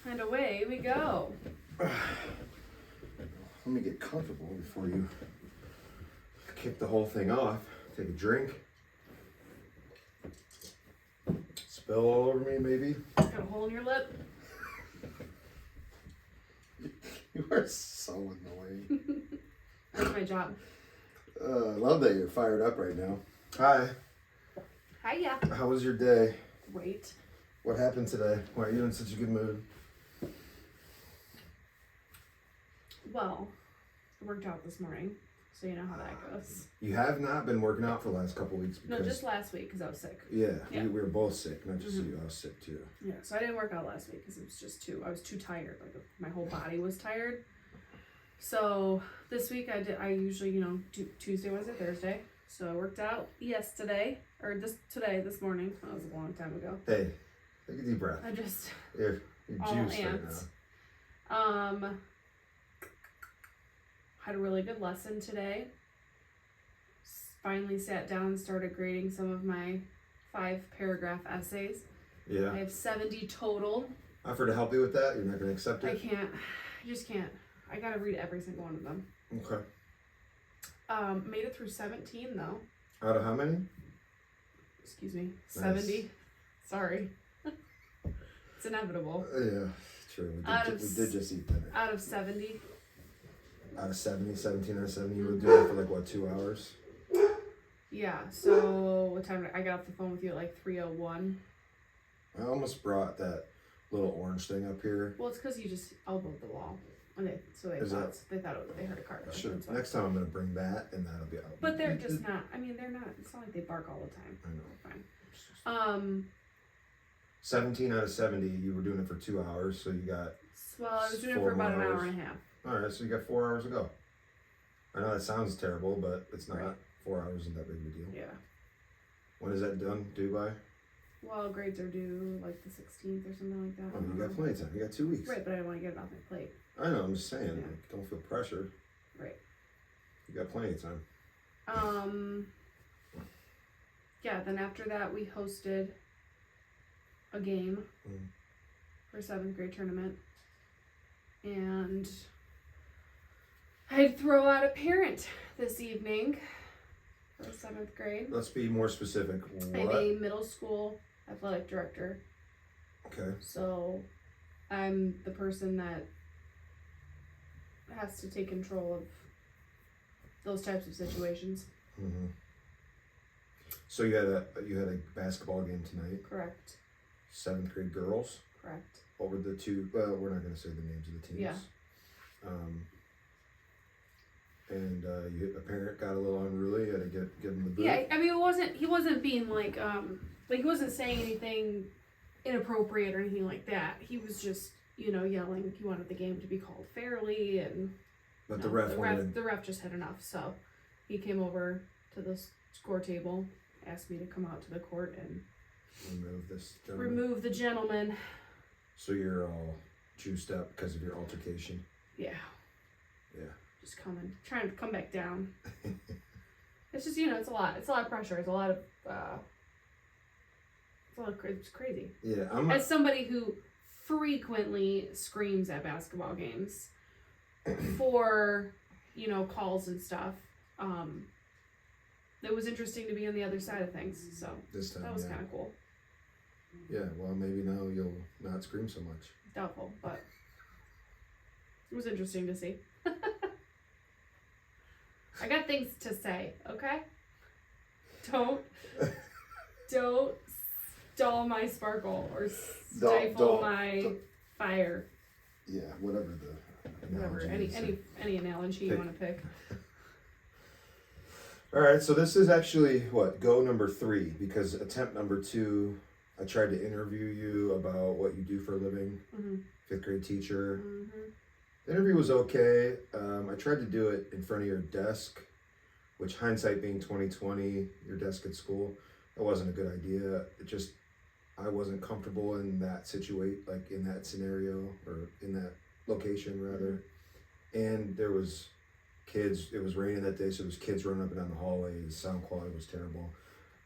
And away we go. Let me get comfortable before you kick the whole thing off. Take a drink. Spill all over me, maybe. Got a hole in your lip? You are so annoying. That's my job. I love that you're fired up right now. Hi. Hiya. How was your day? Great. What happened today? Why are you in such a good mood? Well, I worked out this morning, so you know how that goes. You have not been working out for the last couple weeks. No, just last week because I was sick. Yeah. We were both sick, not just you. I was sick too. Yeah, so I didn't work out last week because it was just I was too tired. Like my whole body was tired. So this week I usually, Tuesday, Wednesday, Thursday. So I worked out this morning. That was a long time ago. Hey, take a deep breath. I just You're all juiced right amped. now. Had a really good lesson today. Finally sat down and started grading some of my 5-paragraph essays. Yeah. I have 70 total. Offer to help you with that? You're not going to accept it? I can't. I just can't. I gotta read every single one of them. Okay. Made it through 17 though. Out of how many? Excuse me. Nice. 70. Sorry. It's inevitable. Yeah, true. We did just eat dinner. Out of 70. Out of 70, 17 out of 70. You were doing it for like, what, 2 hours? Yeah, so what time I got off the phone with you at like 3:01. I almost brought that little orange thing up here. Well, it's because you just elbowed the wall. And they heard a car door. Sure. Next time I'm going to bring that and that'll be out. But they're just not, they're not, it's not like they bark all the time. I know. They're fine. 17 out of 70, you were doing it for 2 hours, so you got... Well, I was doing it for about an hour and a half. Alright, so you got 4 hours to go. I know that sounds terrible, but it's not. Right. 4 hours isn't that big of a deal. Yeah. When is that due by? Well, grades are due like the 16th or something like that. Oh, you got plenty of time. You got 2 weeks. Right, but I don't want to get it off my plate. I know, I'm just saying. Yeah. Like, don't feel pressured. Right. You got plenty of time. Yeah, then after that we hosted a game for 7th grade tournament. And I'd throw out a parent this evening for 7th grade. Let's be more specific. I'm a middle school athletic director. Okay. So I'm the person that has to take control of those types of situations. Mm-hmm. So you had a basketball game tonight. Correct. 7th grade girls. Correct. What were the two? Well, we're not going to say the names of the teams. Yeah. And a parent got a little unruly. You had to give him the boot. Yeah, he wasn't being like he wasn't saying anything inappropriate or anything like that. He was just, yelling. He wanted the game to be called fairly, and but the ref just had enough. So he came over to the score table, asked me to come out to the court and remove the gentleman. So you're all juiced up because of your altercation. Yeah. Yeah. Just trying to come back down. It's just, it's a lot of pressure. It's a lot of, it's crazy. Yeah. As somebody who frequently screams at basketball games for, calls and stuff, it was interesting to be on the other side of things. So this time, that was kind of cool. Yeah. Well, maybe now you'll not scream so much. Doubtful, but it was interesting to see. I got things to say, okay? Don't stall my sparkle or stifle my fire. Yeah, whatever the analogy any analogy you want to pick. All right, so this is actually go number 3, because attempt number 2, I tried to interview you about what you do for a living, 5th grade teacher. The interview was okay. I tried to do it in front of your desk, which hindsight being 2020, your desk at school, that wasn't a good idea. I wasn't comfortable in that in that scenario, or in that location rather. And there was kids, it was raining that day, so there was kids running up and down the hallway. The sound quality was terrible.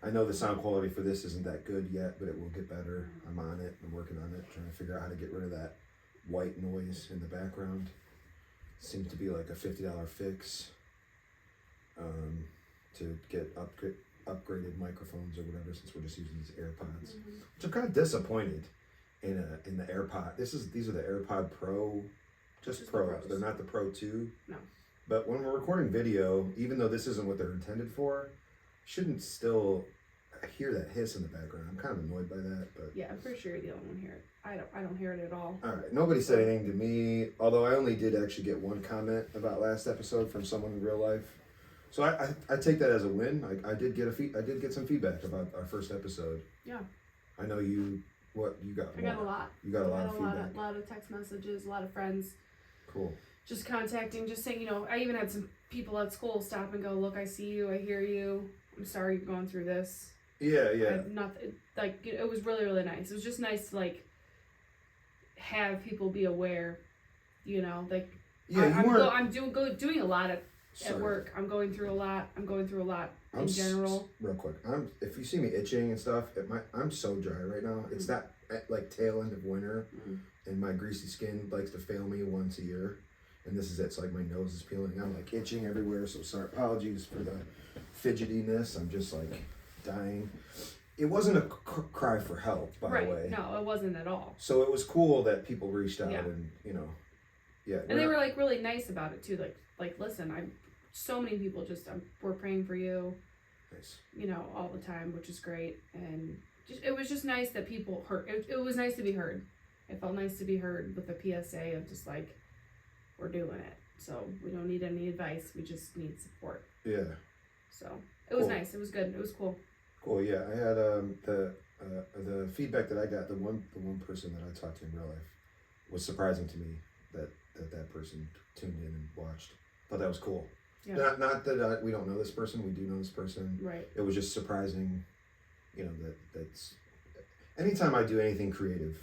I know the sound quality for this isn't that good yet, but it will get better. I'm on it. I'm working on it, trying to figure out how to get rid of that white noise in the background. Seems to be like a $50 fix to get upgraded microphones or whatever, since we're just using these AirPods. Which I'm kind of disappointed in the AirPod. These are the AirPod Pro, just Pros. They're not the Pro 2. No. But when we're recording video, even though this isn't what they're intended for, shouldn't still hear that hiss in the background. I'm kind of annoyed by that, but yeah, I'm pretty sure you're the only one here. I don't hear it at all. All right, nobody said anything to me, although I only did actually get one comment about last episode from someone in real life. So I take that as a win. I did get some feedback about our first episode. Yeah. I know you got. I got a lot. You got a lot of feedback. A lot of text messages, a lot of friends. Cool. Just contacting, just saying, I even had some people at school stop and go, look, I see you, I hear you. I'm sorry you're going through this. Yeah. It was really, really nice. It was just nice to have people be aware, Yeah, I'm doing a lot at work. I'm going through a lot in general. Real quick, if you see me itching and stuff, I'm so dry right now. It's that tail end of winter, and my greasy skin likes to fail me once a year, and this is it. It's like my nose is peeling. I'm itching everywhere. So sorry, apologies for the fidgetiness. I'm just dying. It wasn't a cry for help, by the way. No, it wasn't at all. So it was cool that people reached out and And they were really nice about it too. Listen, so many people we're praying for you. Nice. All the time, which is great, and it was just nice that people heard. It was nice to be heard. It felt nice to be heard with a PSA of just we're doing it. So we don't need any advice. We just need support. Yeah. So it was nice. It was good. It was cool. Cool. Yeah, I had the feedback that I got. The one person that I talked to in real life was surprising to me that person tuned in and watched. But that was cool. Yeah. Not that we don't know this person. We do know this person. Right. It was just surprising, that's anytime I do anything creative,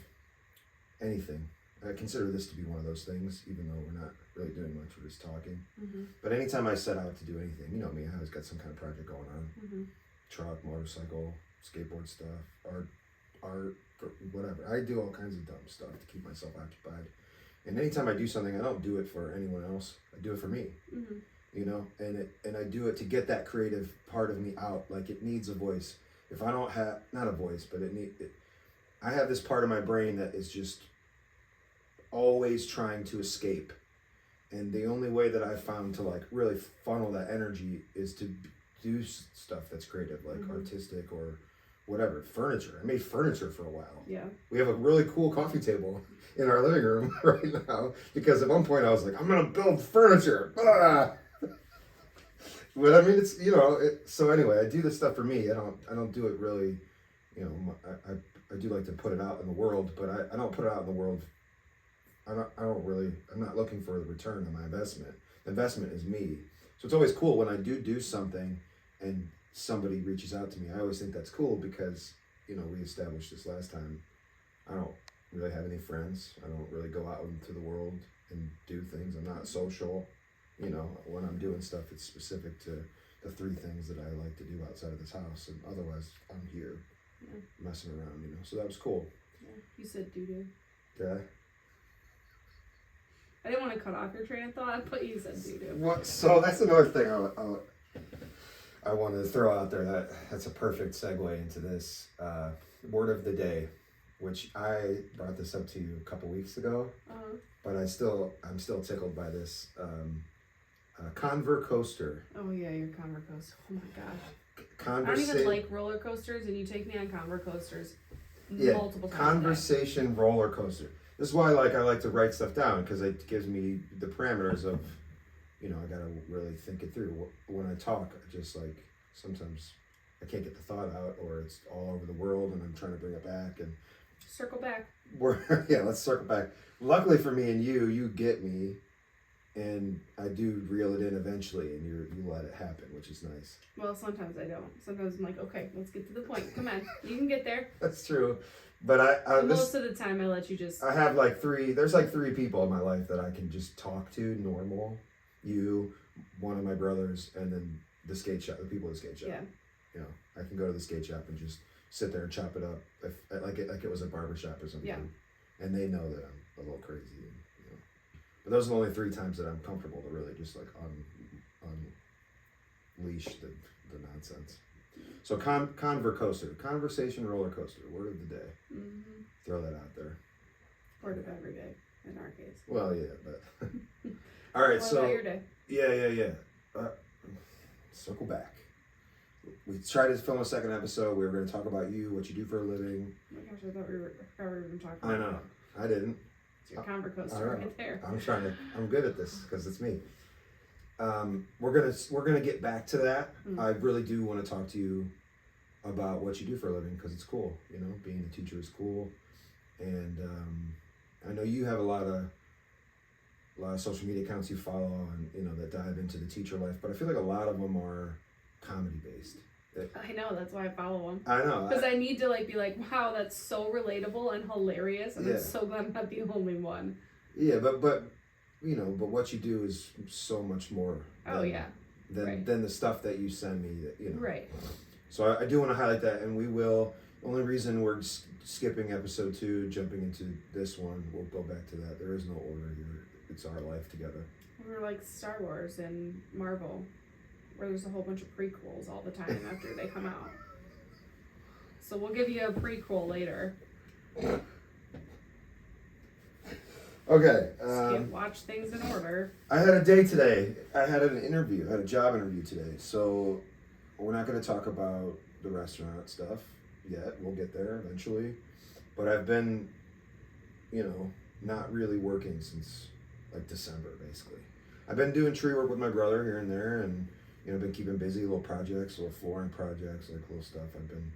anything, I consider this to be one of those things, even though we're not really doing much, we're just talking. But anytime I set out to do anything, you know me, I always got some kind of project going on. Truck, motorcycle, skateboard stuff, art, whatever. I do all kinds of dumb stuff to keep myself occupied. And anytime I do something, I don't do it for anyone else. I do it for me. And I do it to get that creative part of me out. It needs a voice. If I don't have, not a voice, but I have this part of my brain that is just always trying to escape. And the only way that I've found to really funnel that energy is to do stuff that's creative, artistic or whatever. Furniture. I made furniture for a while. Yeah. We have a really cool coffee table in our living room right now because at one point I was I'm gonna build furniture. But I mean, it's so anyway, I do this stuff for me. I don't do it really, I do like to put it out in the world, but I don't put it out in the world. I'm not looking for the return on my investment. The investment is me. So it's always cool when I do something and somebody reaches out to me. I always think that's cool because, we established this last time. I don't really have any friends. I don't really go out into the world and do things. I'm not social. When I'm doing stuff, it's specific to the 3 things that I like to do outside of this house. And otherwise, I'm here messing around, So that was cool. Yeah. You said doo-doo. Did I? I didn't want to cut off your train of thought, but you said doo-doo. What? So that's another thing I wanted to throw out there. That's a perfect segue into this word of the day, which I brought this up to you a couple weeks ago. But I'm still tickled by this. Convercoaster. Oh yeah, your Convercoaster. Oh my gosh. I don't even like roller coasters, and you take me on Convercoasters multiple times. Conversation roller coaster. This is why I like to write stuff down because it gives me the parameters of, I gotta really think it through. When I talk, I just sometimes I can't get the thought out, or it's all over the world, and I'm trying to bring it back and circle back. Let's circle back. Luckily for me and you get me, and I do reel it in eventually, and you let it happen, which is nice. Well, sometimes I don't. Sometimes I'm okay, let's get to the point. Come on, you can get there. That's true. But most of the time I let you just. I have there's 3 people in my life that I can just talk to normal. You, one of my brothers, and then the skate shop, the people at the skate shop. Yeah. I can go to the skate shop and just sit there and chop it up, like it was a barber shop or something. Yeah. And they know that a little crazy. You know. But those are the only 3 times that I'm comfortable to really just like unleash the nonsense. So conversation roller coaster, word of the day. Mm-hmm. Throw that out there. Word of every day in our case. Well, yeah, but all right. What so about your day? Yeah. Circle back. We tried to film a second episode. We were going to talk about you, what you do for a living. Oh my gosh, I thought we were even talking about I know. I didn't. It's your convercoaster right there. I'm good at this because it's me. We're gonna get back to that. I really do want to talk to you about what you do for a living because it's cool. You know, being a teacher is cool, and I know you have a lot of social media accounts you follow and you know that dive into the teacher life, but I feel like a lot of them are comedy based. I know, that's why I follow them. I know. Because I need to be like, wow, that's so relatable and hilarious, and Yeah. I'm so glad I'm not the only one. Yeah, but you know, but what you do is so much more. Than the stuff that you send me. That you know. Right. So I do want to highlight that, and we will. The only reason we're skipping episode 2, jumping into this one, we'll go back to that. There is no order here. It's our life together. We're like Star Wars and Marvel, where there's a whole bunch of prequels all the time after they come out. So we'll give you a prequel later. Okay. Watch things in order. I had a day today. I had a job interview today. So we're not going to talk about the restaurant stuff yet. We'll get there eventually. But I've been, not really working since like December, basically. I've been doing tree work with my brother here and there, and been keeping busy, little projects, little flooring projects, like little stuff. I've been,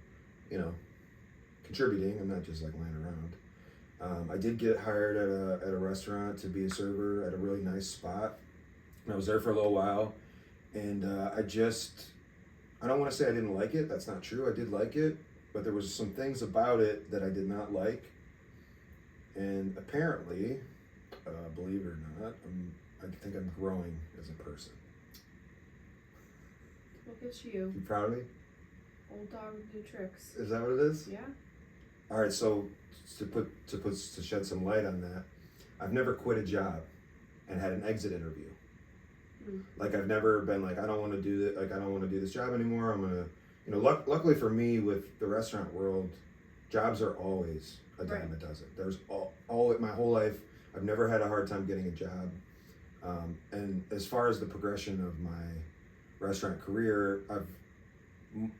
contributing. I'm not just like laying around. I did get hired at a restaurant to be a server at a really nice spot. And I was there for a little while, and I don't want to say I didn't like it. That's not true. I did like it, but there was some things about it that I did not like. And apparently, believe it or not, I think I'm growing as a person. Look at you. You proud of me? Old dog with new tricks. Is that what it is? Yeah. All right, so to shed some light on that, I've never quit a job and had an exit interview. Like I've never been like I don't want to do that. Like I don't want to do this job anymore. I'm gonna, luckily for me with the restaurant world, jobs are always a dime a dozen. There's all my whole life. I've never had a hard time getting a job. And as far as the progression of my restaurant career, I've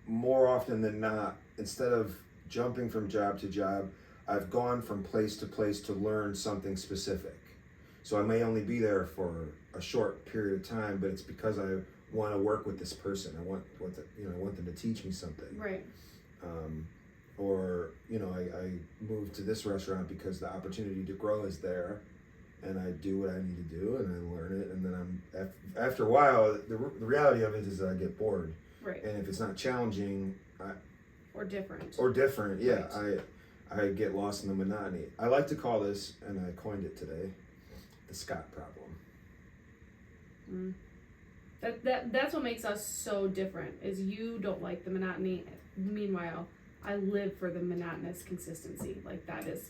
more often than not, instead of jumping from job to job, I've gone from place to place to learn something specific. So I may only be there for a short period of time, but it's because I want to work with this person. I want them to teach me something. Right. I moved to this restaurant because the opportunity to grow is there, and I do what I need to do, and I learn it, and then after a while, the reality of it is that I get bored. Right. And if it's not challenging, or different, yeah, right. I get lost in the monotony. I like to call this, and I coined it today, the Scott problem. That's what makes us so different, is you don't like the monotony. Meanwhile, I live for the monotonous consistency. Like that is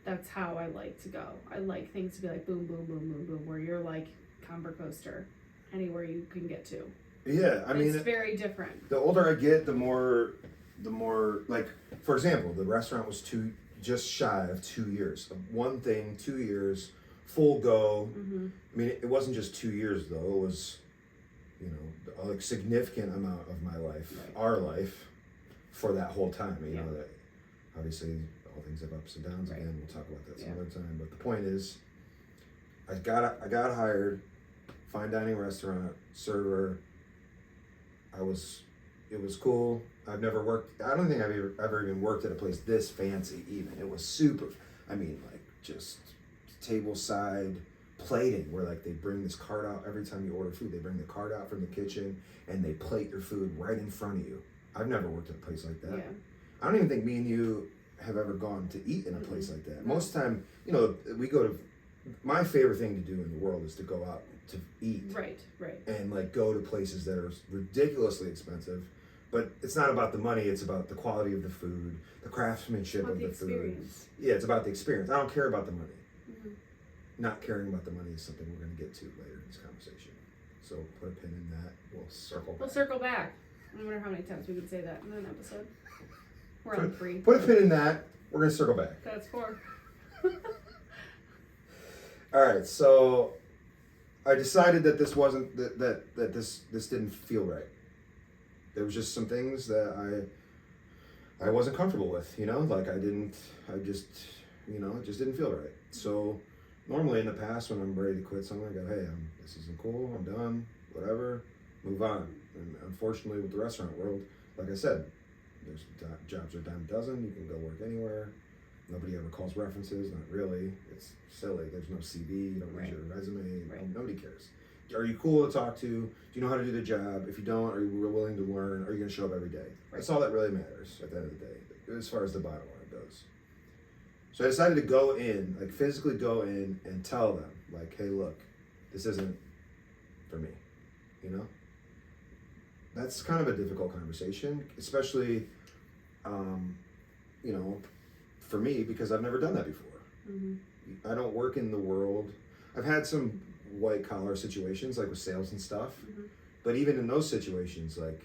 that's how I like to go. I like things to be like boom, boom, boom, boom, boom, where you're like Comber Coaster, anywhere you can get to. Yeah, I mean, it's very different. The older I get, the more like, for example, the restaurant was just shy of 2 years. One thing, 2 years, full go. Mm-hmm. I mean, it wasn't just 2 years though. It was, a significant amount of my life, our life, for that whole time. That obviously all things have ups and downs. Again, we'll talk about that some other time. But the point is, I got hired, fine dining restaurant, server. It was cool. I've never worked, I don't think I've ever even worked at a place this fancy even. It was super, just table side plating where they bring this cart out every time you order food. They bring the cart out from the kitchen and they plate your food right in front of you. I've never worked at a place like that. Yeah. I don't even think me and you have ever gone to eat in a place like that. Most of the time, we go to, my favorite thing to do in the world is to go out to eat. Right. And go to places that are ridiculously expensive, But it's not about the money, it's about the quality of the food, the craftsmanship of the food. Yeah, it's about the experience. I don't care about the money. Mm-hmm. Not caring about the money is something we're going to get to later in this conversation. So put a pin in that. We'll circle back. I wonder how many times we could say that in an episode. We're on 3. Put a pin in that. We're going to circle back. That's 4. All right, so I decided that this wasn't that this didn't feel right. There was just some things that I wasn't comfortable with, like it just didn't feel right. So normally in the past when I'm ready to quit something, I go, hey, this isn't cool, I'm done, whatever, move on. And unfortunately with the restaurant world, like I said, there's jobs are a dime a dozen, you can go work anywhere. Nobody ever calls references, not really. It's silly. There's no CV, you don't use your resume, nobody cares. Are you cool to talk to? Do you know how to do the job? If you don't, are you willing to learn? Are you going to show up every day? That's all that really matters at the end of the day, as far as the bottom line goes. So I decided to go in, like physically go in and tell them, like, hey, look, this isn't for me, That's kind of a difficult conversation, especially, for me, because I've never done that before. Mm-hmm. I don't work in the world. I've had some white collar situations, like with sales and stuff. Mm-hmm. But even in those situations, like,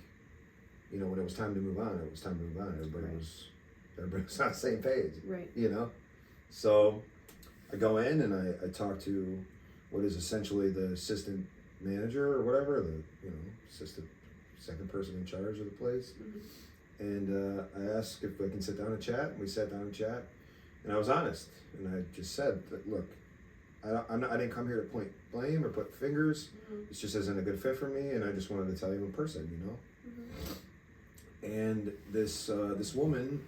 when it was time to move on, it was time to move on. Everybody was on the same page. Right. So I go in and I talk to what is essentially the assistant manager or whatever, the assistant second person in charge of the place. Mm-hmm. And I asked if I can sit down and chat. And we sat down and chat, and I was honest, and I just said, look, I didn't come here to point blame or put fingers. Mm-hmm. It just isn't a good fit for me, and I just wanted to tell you in person, Mm-hmm. And this woman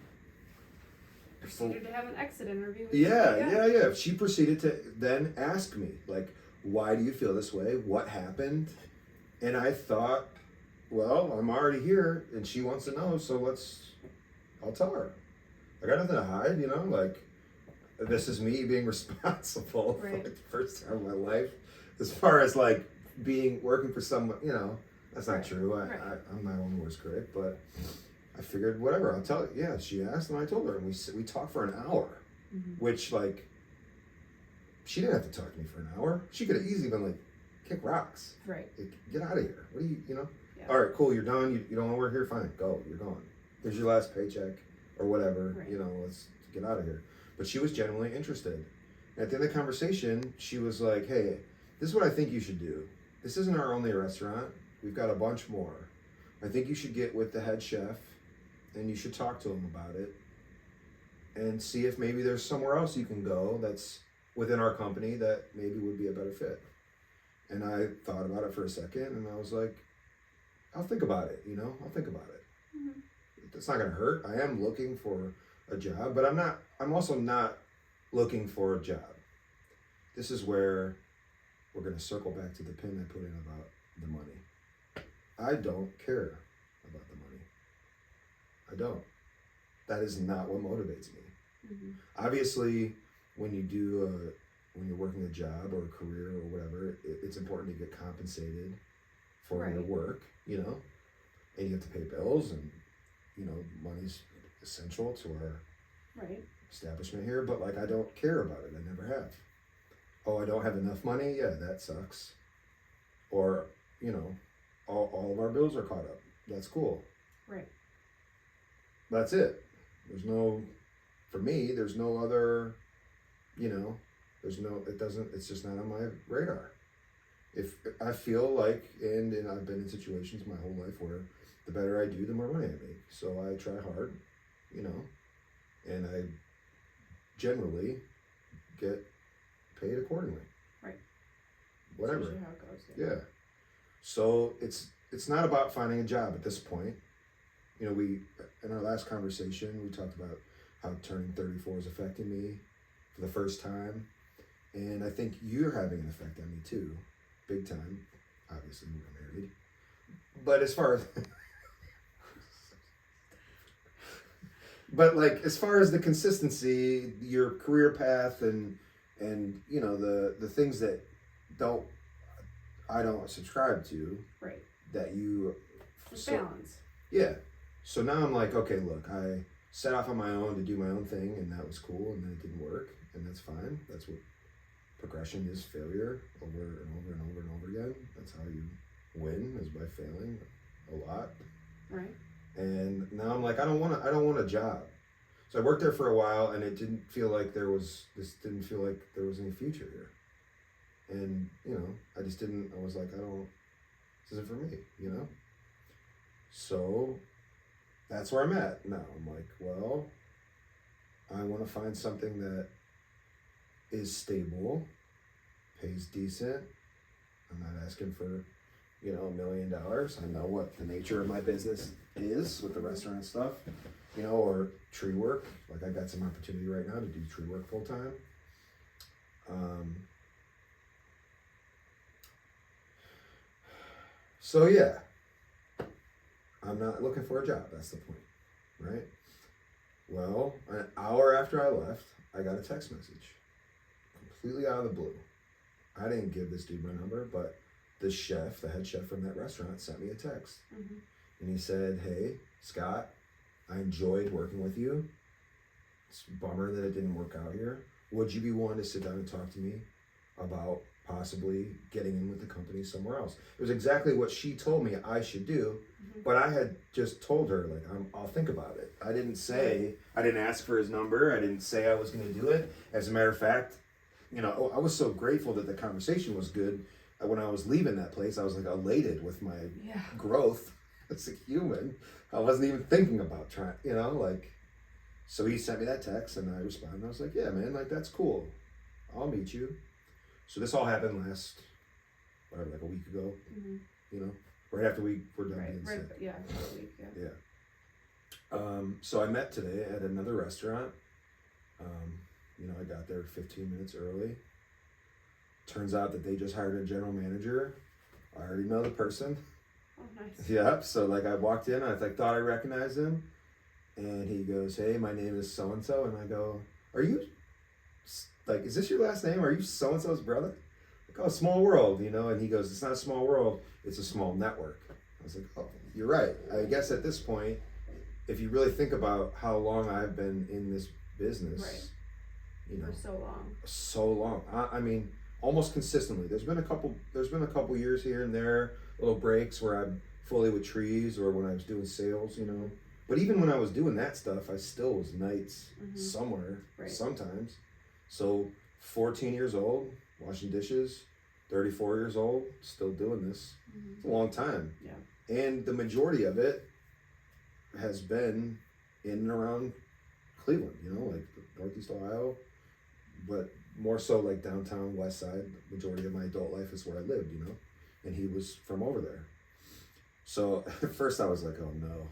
proceeded to have an exit interview. Yeah. She proceeded to then ask me, like, why do you feel this way? What happened? And I thought, well, I'm already here, and she wants to know, so I'll tell her. I got nothing to hide, like, this is me being responsible for like, the first time in my life. As far as, like, working for someone, that's not true. I'm my own worst critic, but I figured, whatever, I'll tell her. Yeah, she asked, and I told her, and we talked for an hour, mm-hmm. which, like, she didn't have to talk to me for an hour. She could have easily been like, kick rocks. Right. Like, get out of here. What do you, Yeah. Yeah. All right, cool, you're done. You don't want to work here? Fine, go. You're gone. Here's your last paycheck or whatever. Right. Let's get out of here. But she was genuinely interested. And at the end of the conversation, she was like, hey, this is what I think you should do. This isn't our only restaurant. We've got a bunch more. I think you should get with the head chef and you should talk to him about it and see if maybe there's somewhere else you can go that's within our company that maybe would be a better fit. And I thought about it for a second, and I was like, I'll think about it, I'll think about it. Mm-hmm. It's not going to hurt. I am looking for a job, but I'm also not looking for a job. This is where we're going to circle back to the pin I put in about the money. I don't care about the money. I don't. That is not what motivates me. Mm-hmm. Obviously, when you're working a job or a career or whatever, it's important to get compensated for your work, and you have to pay bills, and money's essential to our establishment here. But like, I don't care about it. I never have. Oh, I don't have enough money. Yeah, that sucks. Or all of our bills are caught up. That's cool. Right. That's it. For me, there's no other, it's just not on my radar. If I feel like, and I've been in situations my whole life where the better I do, the more money I make. So I try hard, and I generally get paid accordingly. Right. Whatever. That's usually how it goes. Yeah. So it's not about finding a job at this point. We, in our last conversation, we talked about how turning 34 is affecting me for the first time. And I think you're having an effect on me too. Big time. Obviously, we're married. But as far as the consistency, your career path and the things that I don't subscribe to. Right. That you balance. Yeah. So now I'm like, okay, look, I set off on my own to do my own thing, and that was cool, and then it didn't work, and that's fine. That's what progression is, failure over and over and over and over again. That's how you win, is by failing a lot. Right. And now I'm like, I don't want a job. So I worked there for a while, and it didn't feel like there was any future here. And, you know, I was like, this isn't for me, you know? So that's where I'm at now. I'm like, well, I want to find something that is stable, pays decent. I'm not asking for, you know, $1 million. I know what the nature of my business is with the restaurant stuff, you know, or tree work. Like, I got some opportunity right now to do tree work full time. So yeah, I'm not looking for a job. That's the point, right? Well, an hour after I left, I got a text message, completely out of the blue. I didn't give this dude my number, but the head chef from that restaurant, sent me a text. Mm-hmm. And he said, hey, Scott, I enjoyed working with you. It's a bummer that it didn't work out here. Would you be willing to sit down and talk to me about possibly getting in with the company somewhere else? It was exactly what she told me I should do, mm-hmm. But I had just told her, like, I'll think about it. I didn't ask for his number. I didn't say I was going to do it. As a matter of fact, you know, I was so grateful that the conversation was good. When I was leaving that place, I was like elated with my growth as a human. I wasn't even thinking about trying, you know, like, so he sent me that text and I responded. I was like, yeah, man, like, that's cool. I'll meet you. So this all happened like a week ago, mm-hmm. You know, right after we're done being sick. Yeah, a week, yeah. Yeah. So I met today at another restaurant. You know, I got there 15 minutes early. Turns out that they just hired a general manager. I already know the person. Oh, nice. Yeah, so like I walked in, I thought I recognized him. And he goes, hey, my name is so-and-so. And I go, are you, like, is this your last name? Are you so-and-so's brother? Like, oh, small world, you know? And he goes, it's not a small world, it's a small network. I was like, oh, you're right. I guess at this point, if you really think about how long I've been in this business, right. You know, for so long. I mean, almost consistently. There's been a couple years here and there, little breaks where I'm fully with trees or when I was doing sales, you know. But even when I was doing that stuff, I still was nights mm-hmm. somewhere, right. Sometimes. So 14 years old, washing dishes, 34 years old, still doing this. Mm-hmm. It's a long time. Yeah. And the majority of it has been in and around Cleveland, you know, like Northeast Ohio, but more so like downtown West Side. The majority of my adult life is where I lived, you know, and he was from over there. So at first I was like, oh no.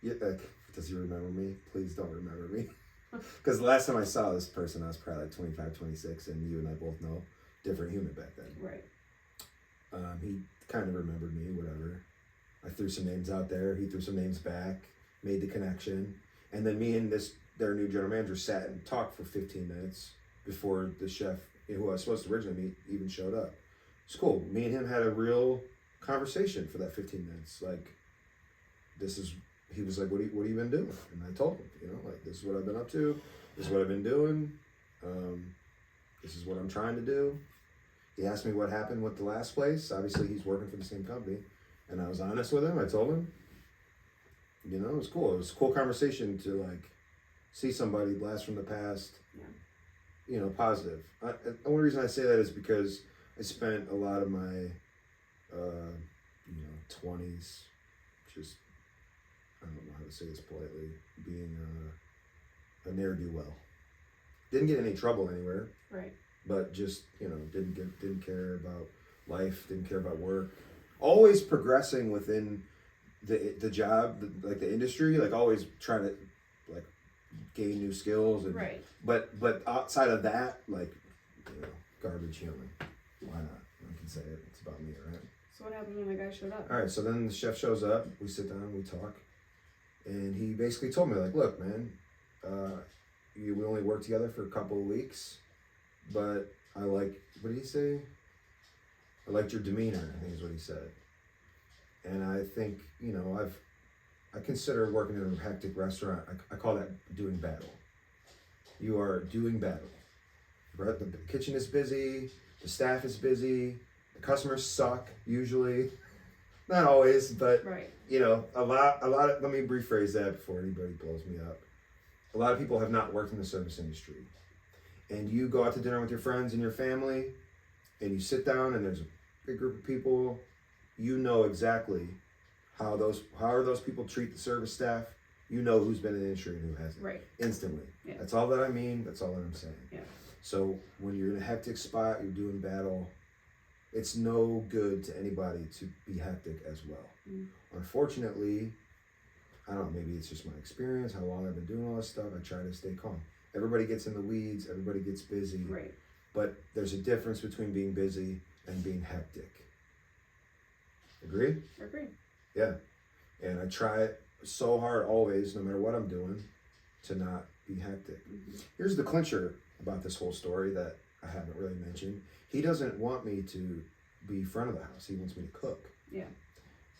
Yeah, like, does he remember me? Please don't remember me. Because the last time I saw this person, I was probably like 25, 26, and you and I both know, different human back then. Right. He kind of remembered me, whatever. I threw some names out there. He threw some names back, made the connection. And then me and their new general manager sat and talked for 15 minutes before the chef, who I was supposed to originally meet, even showed up. It's cool. Me and him had a real conversation for that 15 minutes. Like, he was like, what have you been doing? And I told him, you know, like, this is what I've been up to. This is what I've been doing. This is what I'm trying to do. He asked me what happened with the last place. Obviously, he's working for the same company. And I was honest with him. I told him, you know, it was cool. It was a cool conversation to, like, see somebody blast from the past, you know, positive. The only reason I say that is because I spent a lot of my, you know, 20s just, I don't know how to say this politely, being a ne'er-do-well. Didn't get any trouble anywhere. Right. But just, you know, didn't care about life, didn't care about work. Always progressing within the job, like the industry, like always trying to like gain new skills and right. But outside of that, like, you know, garbage human. Why not? I can say it. It's about me, right? So what happened when the guy showed up? All right, so then the chef shows up. We sit down, we talk, and he basically told me, like, look, man, we only worked together for a couple of weeks, but I like, what did he say? I liked your demeanor, I think is what he said. And I think, you know, I consider working in a hectic restaurant, I call that doing battle. You are doing battle. Right? The kitchen is busy, the staff is busy, the customers suck usually. Not always, but Right. a lot of, let me rephrase that before anybody blows me up. A lot of people have not worked in the service industry. And you go out to dinner with your friends and your family, and you sit down and there's a big group of people, you know exactly how those people treat the service staff. You know who's been in the industry and who hasn't. Right. Instantly. Yeah. That's all that I mean. That's all that I'm saying. Yeah. So when you're in a hectic spot, you're doing battle, it's no good to anybody to be hectic as well. Mm. Unfortunately, I don't know, maybe it's just my experience, how long I've been doing all this stuff, I try to stay calm. Everybody gets in the weeds, everybody gets busy. Right. But there's a difference between being busy and being hectic. Agree? Agree. Yeah. And I try so hard always, no matter what I'm doing, to not be hectic. Mm-hmm. Here's the clincher about this whole story that I haven't really mentioned. He doesn't want me to be front of the house. He wants me to cook. Yeah.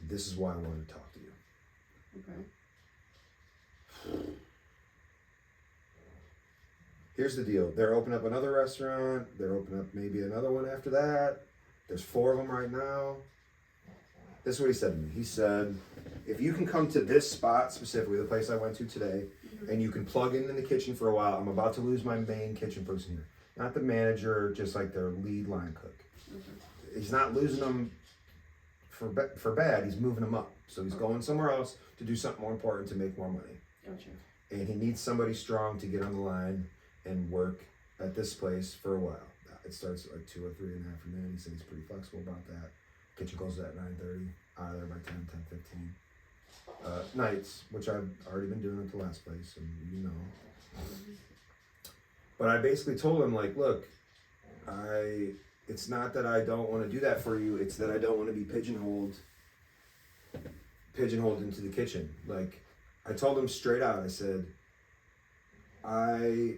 This is why I wanted to talk to you. Okay. Here's the deal. They're opening up another restaurant. They're opening up maybe another one after that. There's 4 of them right now. This is what he said to me. He said, if you can come to this spot, specifically the place I went to today, and you can plug in the kitchen for a while, I'm about to lose my main kitchen person here. Not the manager, just like their lead line cook. Okay. He's not losing them for bad. He's moving them up. So he's going somewhere else to do something more important to make more money. Gotcha. And he needs somebody strong to get on the line and work at this place for a while. It starts at like 2 or 3 in the afternoon. He said he's pretty flexible about that. Kitchen closes at 9:30. Out of there by 10:15. Nights, which I've already been doing at the last place, and you know. But I basically told him, like, look, it's not that I don't want to do that for you. It's that I don't want to be pigeonholed into the kitchen. Like, I told him straight out. I said, I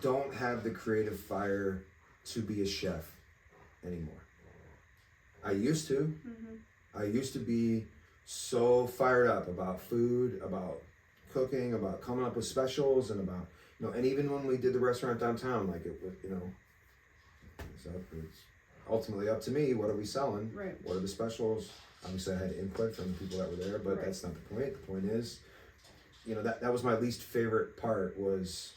don't have the creative fire to be a chef anymore. I used to. Mm-hmm. I used to be so fired up about food, about cooking, about coming up with specials, and about, and even when we did the restaurant downtown, like it was, it's ultimately up to me. What are we selling? Right. What are the specials? Obviously, I had input from the people that were there, but Right. That's not the point. The point is, that was my least favorite part, was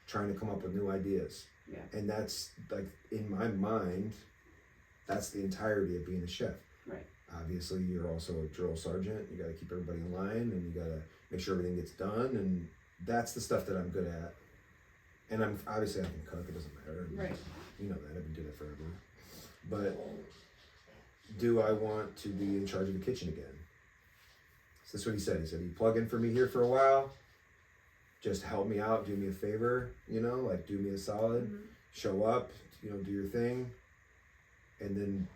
trying to come up with new ideas. Yeah. And that's, like, in my mind, that's the entirety of being a chef. Right. Obviously, you're also a drill sergeant. You got to keep everybody in line, and you got to make sure everything gets done. And that's the stuff that I'm good at. And obviously I can cook. It doesn't matter. Right. You know that. I've been doing it forever. But do I want to be in charge of the kitchen again? So that's what he said. He said, you plug in for me here for a while. Just help me out. Do me a favor. Like, do me a solid. Mm-hmm. Show up. Do your thing. And then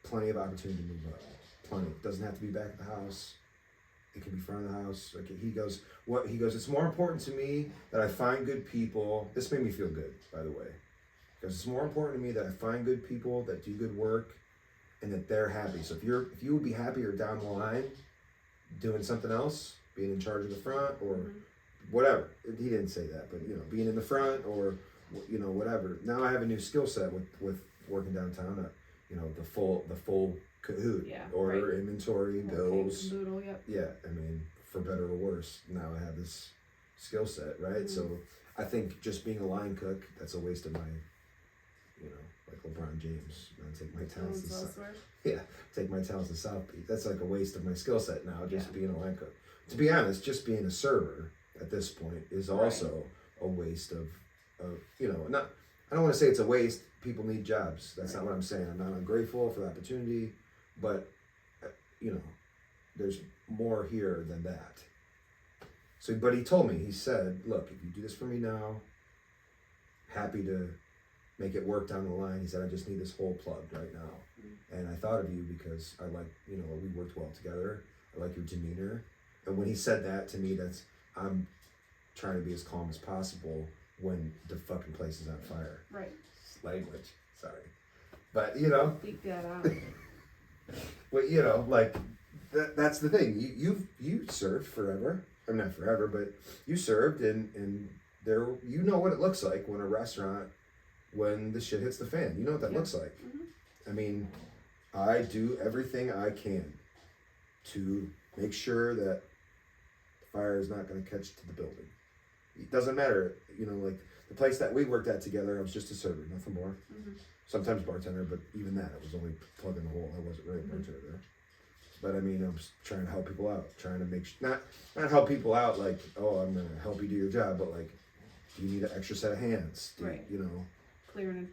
plenty of opportunity to move up. Plenty. It doesn't have to be back at the house. It can be front of the house. Like, he goes, it's more important to me that I find good people. This made me feel good, by the way. Because it's more important to me that I find good people that do good work and that they're happy. So if you would be happier down the line doing something else, being in charge of the front or whatever. He didn't say that, but being in the front or whatever. Now I have a new skill set with working downtown. The full cahoot. Yeah, Order, right. Inventory, bills. Boodle, yep. Yeah, I mean, for better or worse, now I have this skill set, right? Mm-hmm. So I think just being a line cook, that's a waste of my, like LeBron James. Take my talents take my talents to South Beach. That's like a waste of my skill set now, just being a line cook. To be honest, just being a server at this point is also a waste of not. I don't want to say it's a waste. People need jobs. That's not what I'm saying. I'm not ungrateful for the opportunity, but there's more here than that. So, but he told me, he said, look, if you do this for me now, happy to make it work down the line. He said, I just need this hole plugged right now. Mm-hmm. And I thought of you because I like, we worked well together. I like your demeanor. And when he said that to me, I'm trying to be as calm as possible when the fucking place is on fire. Right. Language, sorry. But, Bleep that out. but, like, that's the thing. You served forever. I mean, not forever, but you served, and there, you know what it looks like when a restaurant, when the shit hits the fan. You know what that looks like. I mean, I do everything I can to make sure that the fire is not going to catch to the building. It doesn't matter, like the place that we worked at together, I was just a server, nothing more. Sometimes bartender, but even that, I was only plugging the hole. I wasn't really a bartender. But I mean, I was trying to help people out, trying to make not help people out like, oh, I'm gonna help you do your job, but like, do you need an extra set of hands? Clearing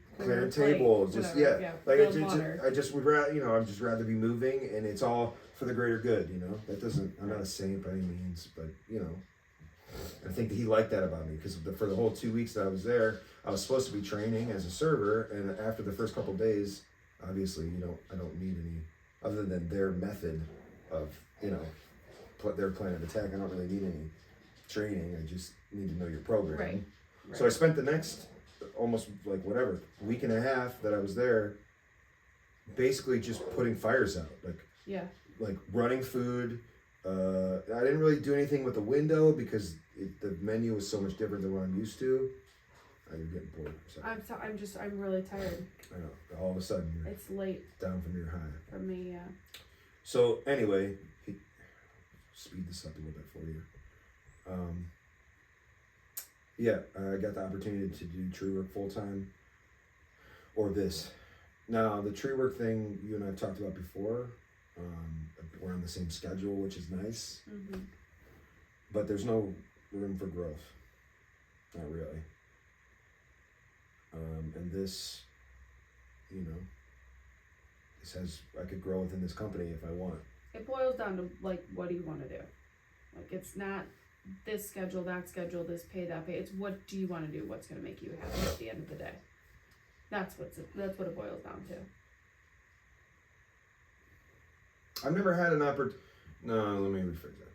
tables, just like I just would rather, I'm just rather be moving, and it's all for the greater good. That doesn't. I'm not a saint by any means, but I think that he liked that about me, because for the whole 2 weeks that I was there, I was supposed to be training as a server, and after the first couple of days, obviously, I don't need any other than their method of, their plan of attack. I don't really need any training. I just need to know your program. Right. So I spent the next almost week and a half that I was there, basically just putting fires out, like running food. I didn't really do anything with the window because the menu was so much different than what I'm used to. You're getting bored. I'm really tired. I know. All of a sudden, it's late. Down from your high. For me, yeah. So anyway, speed this up a little bit for you. I got the opportunity to do tree work full time. Or this. Now the tree work thing you and I have talked about before. We're on the same schedule, which is nice. But there's no room for growth. Not really. And this, this has, I could grow within this company if I want. It boils down to, what do you want to do? It's not this schedule, that schedule, this pay, that pay. It's what do you want to do? What's going to make you happy at the end of the day? That's what it boils down to. I've never had an No, let me rephrase that.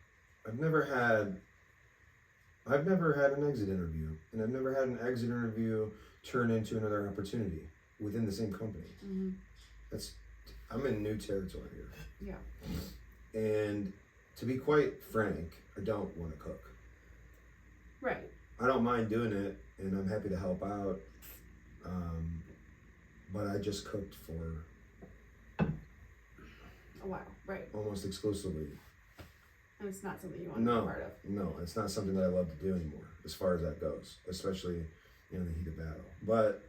I've never had an exit interview, and I've never had an exit interview turn into another opportunity within the same company. I'm in new territory here. Yeah. And to be quite frank, I don't want to cook. Right. I don't mind doing it, and I'm happy to help out. But I just cooked for a while, right? Almost exclusively. And it's not something you want to be a part of. No, it's not something that I love to do anymore, as far as that goes, especially in the heat of battle. But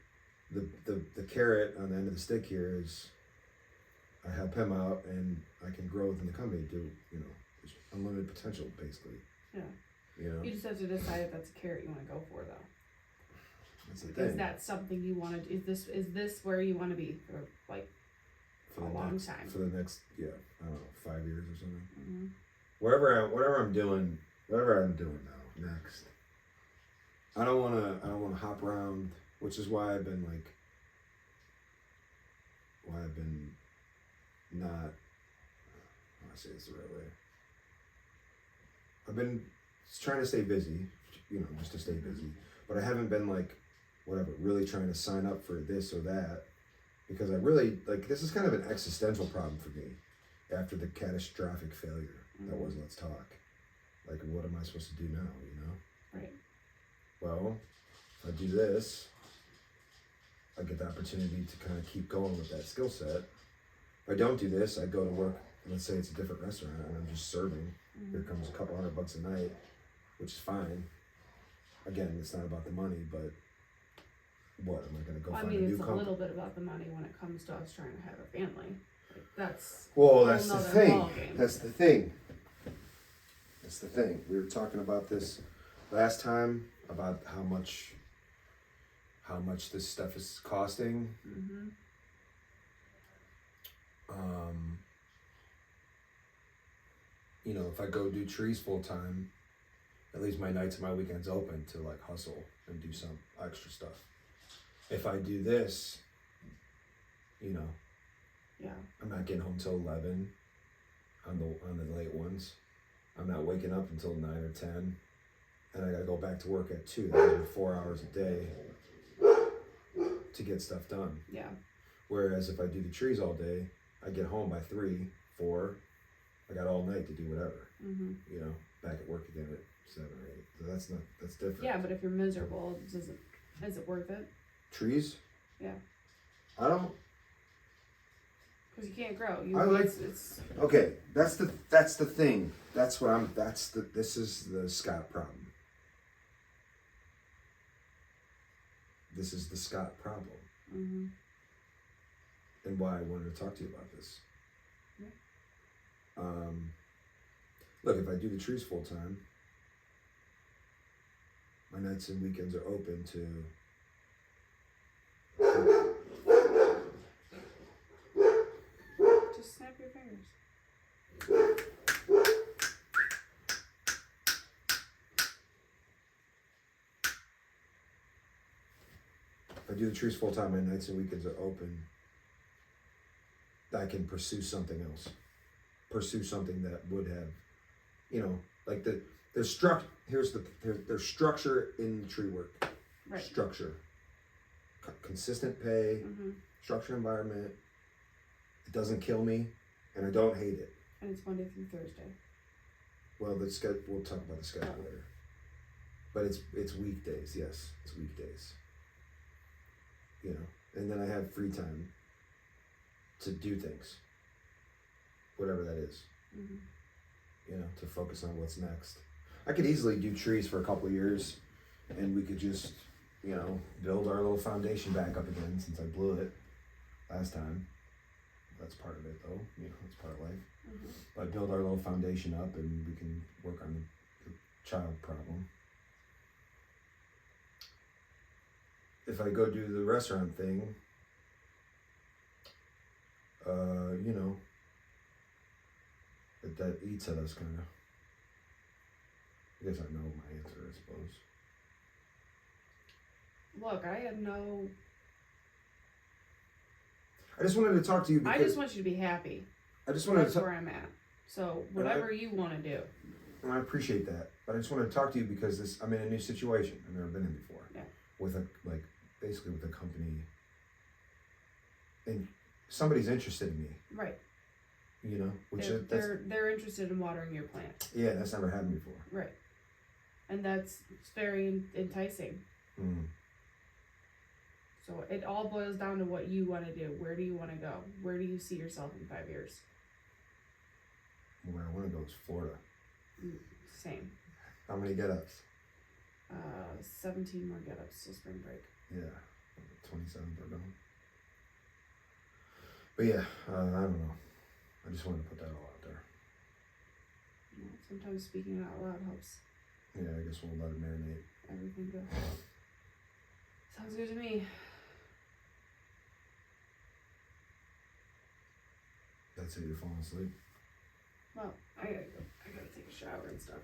the carrot on the end of the stick here is I help him out, and I can grow within the company, do, there's unlimited potential, basically. Yeah. You just have to decide if that's a carrot you want to go for, though. That's the thing. Is that something you want to? Is this where you want to be for a long time? For the next, I don't know, 5 years or something. Whatever I'm doing now, next. I don't wanna hop around, which is why I've been not, I want to say this the right way. I've been trying to stay busy, just to stay busy, but I haven't been really trying to sign up for this or that, because I really, this is kind of an existential problem for me after the catastrophic failure that was Let's Talk. What am I supposed to do now, Right. Well, if I do this, I get the opportunity to kind of keep going with that skill set. If I don't do this, I go to work, let's say it's a different restaurant, and I'm just serving. Here comes a couple $100 a night, which is fine. Again, it's not about the money, but what, am I going to go find a new company? It's a little bit about the money when it comes to us trying to have a family. That's the thing. That's the thing. That's the thing. We were talking about this last time, about how much this stuff is costing. If I go do trees full time, at least my nights and my weekends open to hustle and do some extra stuff. If I do this, I'm not getting home till 11 on the late ones. I'm not waking up until 9 or 10, and I gotta go back to work at 2. That gives me 4 hours a day to get stuff done. Yeah. Whereas if I do the trees all day, I get home by 3, 4, I got all night to do whatever. Mm-hmm. You know, back at work again at 7 or 8. So that's different. Yeah, but if you're miserable, is it worth it? Trees? Yeah. I don't. Because you can't grow. It's Okay, that's the thing. This is the Scott problem. This is the Scott problem. Mm-hmm. And why I wanted to talk to you about this. Yeah. Look, if I do the trees full time, my nights and weekends are open to just snap your fingers. if I do the trees full time, my nights and weekends are open. I can pursue something else. Pursue something that would have, you know, like there's structure in tree work. Right. Structure. Consistent pay, Mm-hmm. structured environment. It doesn't kill me, and I don't hate it. And it's Monday through Thursday. Well, we'll talk about the schedule later. But it's weekdays, yes. It's weekdays. You know, and then I have free time to do things. Whatever that is. Mm-hmm. You know, to focus on what's next. I could easily do trees for a couple of years, and we could just, you know, build our little foundation back up again since I blew it last time. That's part of it, though. You know, it's part of life. Mm-hmm. But build our little foundation up, and we can work on the child problem. If I go do the restaurant thing, you know, that eats at us, kind of. I guess I know my answer, I suppose. Look, I had no. I just wanted to talk to you because I just want you to be happy. I just wanted That's to where I'm at. So whatever you want to do. And I appreciate that, but I just wanted to talk to you because I'm in a new situation. I've never been in before. Yeah. With basically with a company, and somebody's interested in me. Right. You know, they're interested in watering your plant. Yeah, that's never happened before. Right. And it's very enticing. Mm. So it all boils down to what you want to do. Where do you want to go? Where do you see yourself in 5 years? Where I want to go is Florida. Same. How many get-ups? 17 more get-ups till spring break. Yeah, 27 are gone. But yeah, I don't know. I just wanted to put that all out there. You know, sometimes speaking it out loud helps Yeah, I guess we'll let it marinate. everything go. Sounds good to me. That's it, you're falling asleep. Well, I gotta go. I gotta take a shower and stuff.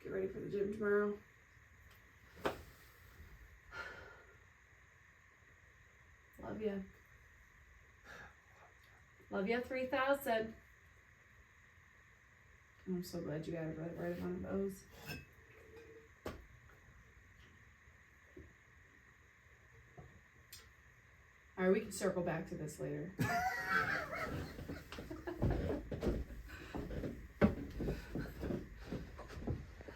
Get ready for the gym tomorrow. Love ya. Love ya 3,000. I'm so glad you got it right on those. Alright, we can circle back to this later.